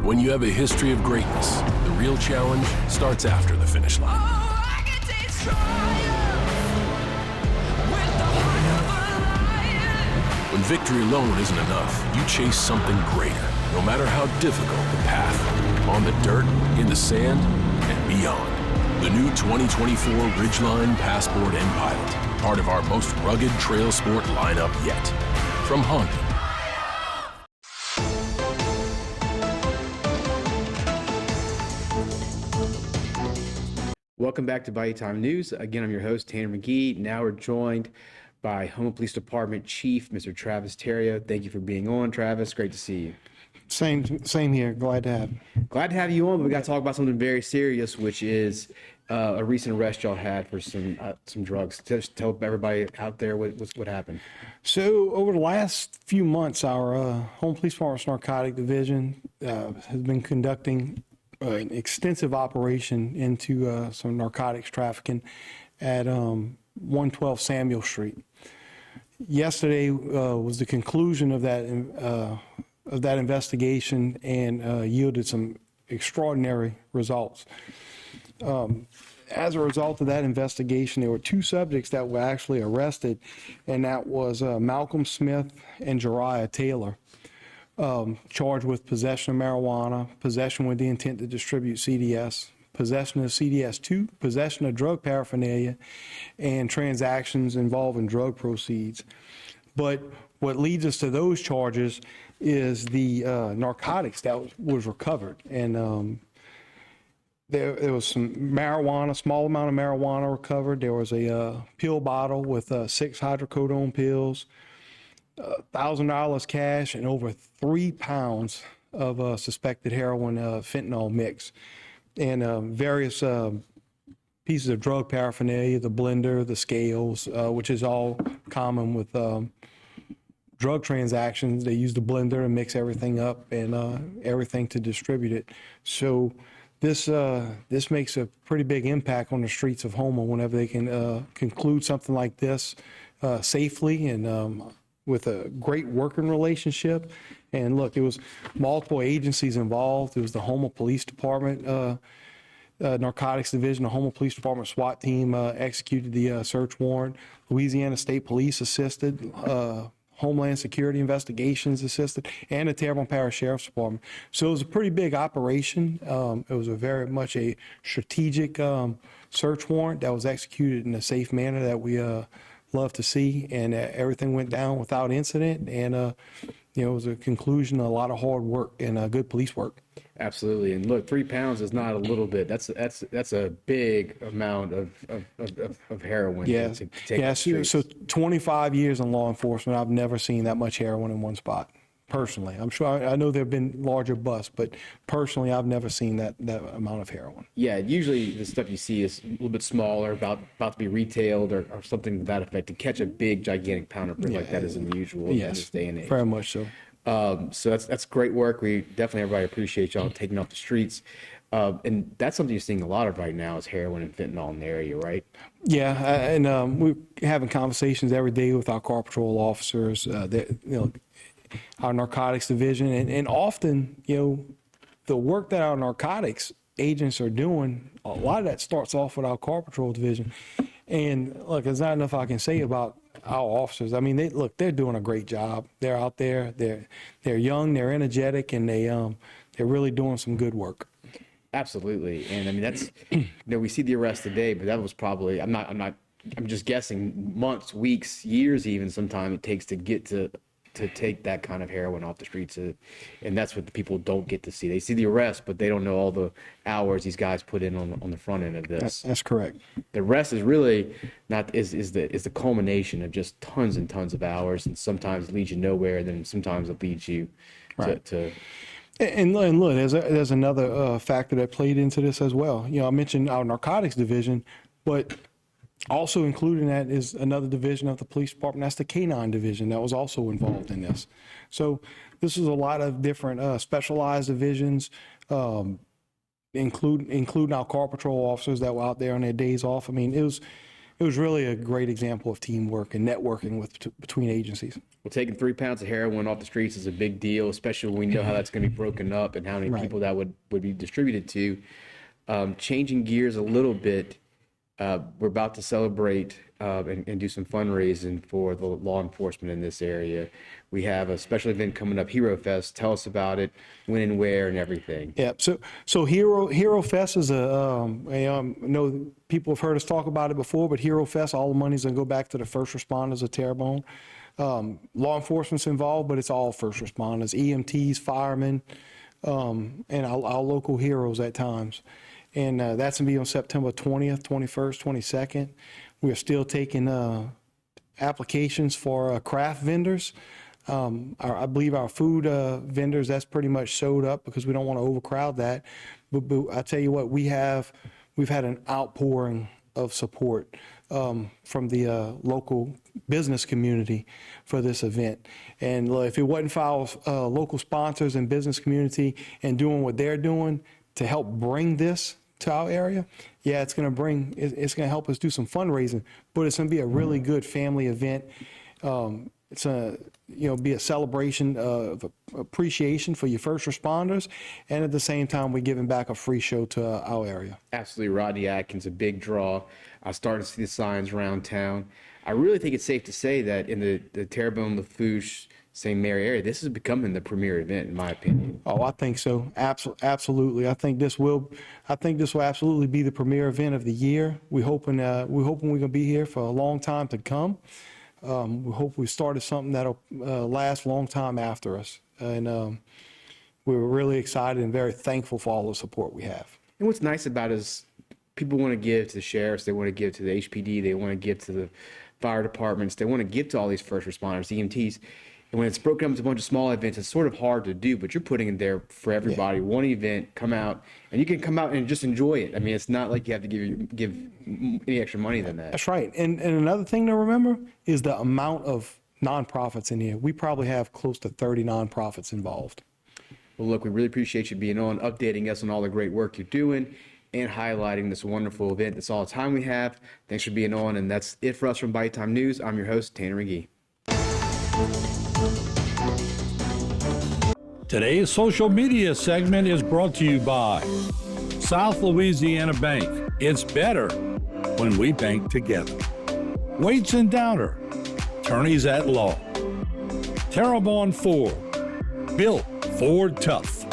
When you have a history of greatness, the real challenge starts after the finish line. I can taste triumph with the heart of a lion. When victory alone isn't enough, you chase something greater, no matter how difficult the path. On the dirt, in the sand, and beyond. The new 2024 Ridgeline, Passport, and Pilot, part of our most rugged trail sport lineup yet. From Honda. Welcome back to Bayou Time News. Again, I'm your host, Tanner McGee. Now we're joined by Houma Police Department Chief, Mr. Travis Terrio. Thank you for being on, Travis. Great to see you. Same here. Glad to have you. Glad to have you on, but we got to talk about something very serious, which is a recent arrest y'all had for some drugs. Just tell everybody out there what happened. So over the last few months, our Home Police Department's Narcotic Division has been conducting an extensive operation into some narcotics trafficking at 112 Samuel Street. Yesterday was the conclusion of that investigation and yielded some extraordinary results. As a result of that investigation, there were two subjects that were actually arrested, and that was Malcolm Smith and Jariah Taylor, charged with possession of marijuana, possession with the intent to distribute CDS, possession of CDS2, possession of drug paraphernalia, and transactions involving drug proceeds. But what leads us to those charges is the narcotics that was recovered. And there was some marijuana, small amount of marijuana recovered. There was a pill bottle with 6 hydrocodone pills, $1,000 cash, and over 3 pounds of suspected heroin fentanyl mix, and various pieces of drug paraphernalia, the blender, the scales, which is all common with drug transactions. They use the blender and mix everything up and everything to distribute it. So this makes a pretty big impact on the streets of Houma whenever they can conclude something like this safely and with a great working relationship. And look, there was multiple agencies involved. There was the Houma Police Department Narcotics Division, the Houma Police Department SWAT team executed the search warrant. Louisiana State Police assisted. Homeland Security Investigations assisted, and the Terrebonne Parish Sheriff's Department. So it was a pretty big operation. It was very much a strategic search warrant that was executed in a safe manner that we love to see, and everything went down without incident. And it was a conclusion of a lot of hard work and good police work. Absolutely. And look, 3 pounds is not a little bit. That's a big amount of heroin. Yeah. To take So 25 years in law enforcement, I've never seen that much heroin in one spot. Personally, I'm sure I know there have been larger busts, but personally, I've never seen that amount of heroin. Yeah, usually the stuff you see is a little bit smaller, about to be retailed or something to that effect. To catch a big, gigantic pounder print like that is unusual in this day and age. Very much so. So that's great work. We definitely, everybody appreciate y'all taking off the streets. And that's something you're seeing a lot of right now is heroin and fentanyl in the area, right? Yeah, and we're having conversations every day with our car patrol officers, our narcotics division, and often, the work that our narcotics agents are doing, a lot of that starts off with our car patrol division. And look, there's not enough I can say about our officers. I mean, they're doing a great job. They're out there. They're young. They're energetic, and they're really doing some good work. Absolutely. And I mean, that's we see the arrest today, but that was probably I'm just guessing months, weeks, years, even sometimes it takes to get to take that kind of heroin off the streets. And that's what the people don't get to see. They see the arrest, but they don't know all the hours these guys put in on the front end of this. That's correct. The arrest is really is the culmination of just tons and tons of hours, and sometimes it leads you nowhere, and then sometimes it leads you to And look, there's another factor that played into this as well. I mentioned our narcotics division, but also included in that is another division of the police department. That's the K-9 division that was also involved in this. So this is a lot of different specialized divisions, including our car patrol officers that were out there on their days off. I mean, it was it was really a great example of teamwork and networking between agencies. Well, taking 3 pounds of heroin off the streets is a big deal, especially when we know how that's going to be broken up and how many Right. people that would be distributed to. Changing gears a little bit, we're about to celebrate and do some fundraising for the law enforcement in this area. We have a special event coming up, Hero Fest. Tell us about it, when and where, and everything. Yeah, so Hero Fest is I know people have heard us talk about it before, but Hero Fest, all the money's gonna go back to the first responders of Terrebonne. Law enforcement's involved, but it's all first responders, EMTs, firemen, and our local heroes at times. And that's gonna be on September 20th, 21st, 22nd. We're still taking applications for craft vendors. I believe our food vendors, that's pretty much showed up because we don't want to overcrowd that. But I tell you what, we've had an outpouring of support from the local business community for this event. And if it wasn't for our local sponsors and business community and doing what they're doing to help bring this to our area, yeah, it's going to help us do some fundraising, but it's going to be a really good family event. It's be a celebration of appreciation for your first responders, and at the same time, we're giving back a free show to our area. Absolutely, Rodney Atkins, a big draw. I started to see the signs around town. I really think it's safe to say that in the Terrebonne, Lafourche, St. Mary area, this is becoming the premier event, in my opinion. Oh, I think so. Absolutely. I think this will absolutely be the premier event of the year. We're hoping we're gonna be here for a long time to come. We hope we started something that'll last a long time after us. And we're really excited and very thankful for all the support we have. And what's nice about it is people want to give to the sheriffs, they want to give to the HPD, they want to give to the fire departments, they want to give to all these first responders, EMTs. And when it's broken up into a bunch of small events, it's sort of hard to do, but you're putting it there for everybody. Yeah. One event, come out, and you can come out and just enjoy it. I mean, it's not like you have to give any extra money than that. That's right. And another thing to remember is the amount of nonprofits in here. We probably have close to 30 nonprofits involved. Well, look, we really appreciate you being on, updating us on all the great work you're doing, and highlighting this wonderful event. That's all the time we have. Thanks for being on, and that's it for us from Bayou Time News. I'm your host, Tanner McGee. Today's social media segment is brought to you by South Louisiana Bank. It's better when we bank together. Waits and Downer, attorneys at law. Terrebonne Ford, built Ford tough.